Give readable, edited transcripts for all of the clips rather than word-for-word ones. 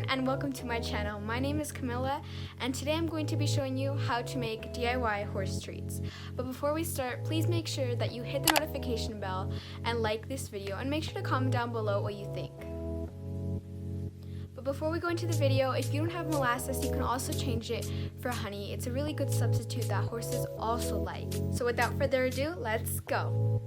and welcome to my channel. My name is Camilla and today I'm going to be showing you how to make DIY horse treats. But before we start, please make sure that you hit the notification bell and like this video and make sure to comment down below what you think. But before we go into the video, if you don't have molasses, you can also change it for honey. It's a really good substitute that horses also like. So without further ado, let's go.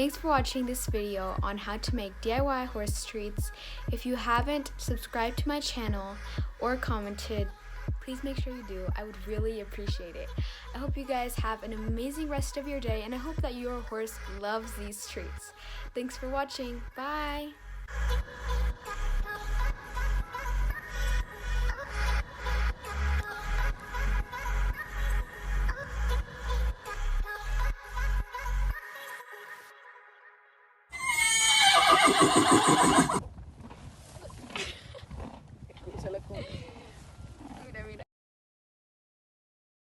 Thanks for watching this video on how to make DIY horse treats. If you haven't subscribed to my channel or commented, please make sure you do. I would really appreciate it. I hope you guys have an amazing rest of your day and I hope that your horse loves these treats. Thanks for watching. Bye! Ha ha ha ha!